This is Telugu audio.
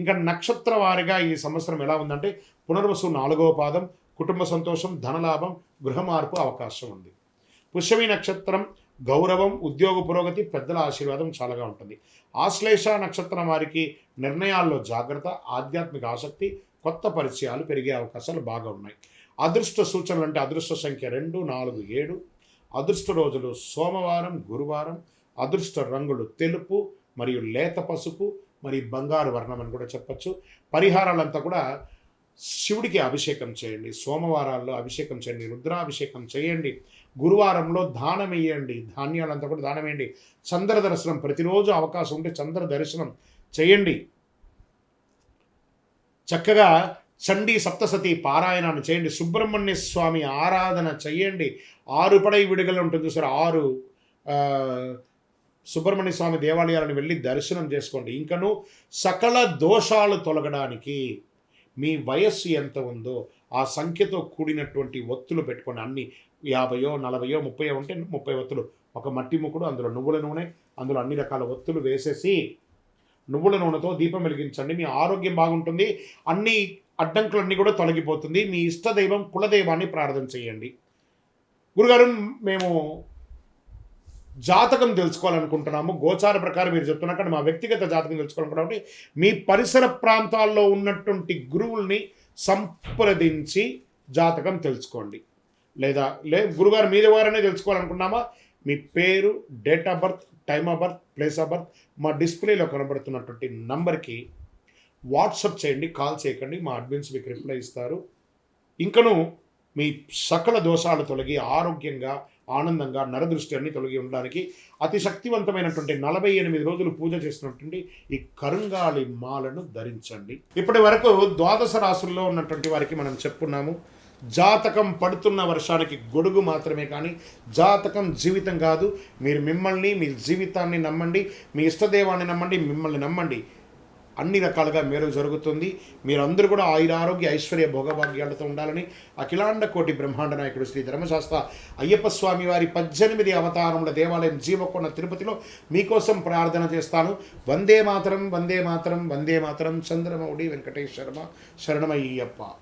ఇంకా నక్షత్ర వారిగా ఈ సంవత్సరం ఎలా ఉందంటే పునర్వసు 4వ పాదం, కుటుంబ సంతోషం, ధనలాభం, గృహ మార్పు అవకాశం ఉంది. పుష్యమి నక్షత్రం గౌరవం, ఉద్యోగ పురోగతి, పెద్దల ఆశీర్వాదం చాలాగా ఉంటుంది. ఆశ్లేష నక్షత్రం వారికి నిర్ణయాల్లో జాగ్రత్త, ఆధ్యాత్మిక ఆసక్తి, కొత్త పరిచయాలు పెరిగే అవకాశాలు బాగా ఉన్నాయి. అదృష్ట సూచనలు అంటే అదృష్ట సంఖ్య 2, 4, 7. అదృష్ట రోజులు సోమవారం, గురువారం. అదృష్ట రంగులు తెలుపు మరియు లేత పసుపు మరియు బంగారు వర్ణం అని కూడా చెప్పచ్చు. పరిహారాలంతా కూడా శివుడికి అభిషేకం చేయండి, సోమవారాల్లో అభిషేకం చేయండి, రుద్రాభిషేకం చేయండి, గురువారంలో దానం వేయండి, ధాన్యాలంతా కూడా దానం వేయండి. చంద్ర దర్శనం ప్రతిరోజు అవకాశం ఉంటే చంద్ర దర్శనం చేయండి. చక్కగా చండీ సప్తసతి పారాయణాన్ని చేయండి. సుబ్రహ్మణ్య స్వామి ఆరాధన చేయండి. 6 పడై విడుదల ఉంటుంది సార్, 6 సుబ్రహ్మణ్య స్వామి దేవాలయాలను వెళ్ళి దర్శనం చేసుకోండి. ఇంకను సకల దోషాలు తొలగడానికి మీ వయస్సు ఎంత ఉందో ఆ సంఖ్యతో కూడినటువంటి ఒత్తులు పెట్టుకోండి. అన్ని 50, 40, 30 ఉంటే 30 ఒత్తులు, ఒక మట్టి ముక్కుడు, అందులో నువ్వుల నూనె, అందులో అన్ని రకాల ఒత్తులు వేసేసి నువ్వుల నూనెతో దీపం వెలిగించండి. మీ ఆరోగ్యం బాగుంటుంది, అన్ని అడ్డంకులన్నీ కూడా తొలగిపోతుంది. మీ ఇష్టదైవం కులదైవాన్ని ప్రార్థన చేయండి. గురుగారు, మేము జాతకం తెలుసుకోవాలనుకుంటున్నాము, గోచార ప్రకారం మీరు చెప్తున్నా కానీ మా వ్యక్తిగత జాతకం తెలుసుకోవాలనుకుంటే మీ పరిసర ప్రాంతాల్లో ఉన్నటువంటి గురువుల్ని సంప్రదించి జాతకం తెలుసుకోండి. లేదా గురుగారు మీ ద్వారానే తెలుసుకోవాలనుకున్నామా, మీ పేరు, date of birth, time of birth, place of birth మా డిస్ప్లేలో కనబడుతున్నటువంటి నంబర్కి వాట్సప్ చేయండి, కాల్ చేయకండి, మా అడ్మిన్స్ మీకు రిప్లై ఇస్తారు. ఇంకను మీ సకల దోషాలు తొలగి ఆరోగ్యంగా, ఆనందంగా, నరదృష్టి అన్ని తొలగి ఉండడానికి అతి శక్తివంతమైనటువంటి 48 రోజులు పూజ చేసినటువంటి ఈ కరుంగాళి మాలను ధరించండి. ఇప్పటి వరకు ద్వాదశ రాశుల్లో ఉన్నటువంటి వారికి మనం చెప్పుకున్నాము. జాతకం పడుతున్న వర్షానికి గొడుగు మాత్రమే కానీ జాతకం జీవితం కాదు. మీరు మిమ్మల్ని, మీ జీవితాన్ని నమ్మండి, మీ ఇష్టదైవాన్ని నమ్మండి, మిమ్మల్ని నమ్మండి. అన్ని రకాలుగా మేలు జరుగుతుంది. మీరందరూ కూడా ఆయురారోగ్య ఐశ్వర్య భోగభాగ్యాలతో ఉండాలని అఖిలాండ కోటి బ్రహ్మాండ నాయకుడు శ్రీ ధర్మశాస్త్ర అయ్యప్ప స్వామి వారి 18 అవతారముల దేవాలయం జీవకొండ తిరుపతిలో మీకోసం ప్రార్థన చేస్తాను. వందే మాతరం, వందే మాతరం, వందే మాతరం. చంద్రమౌళి వెంకటేశ్వర శరణమయ్యప్ప.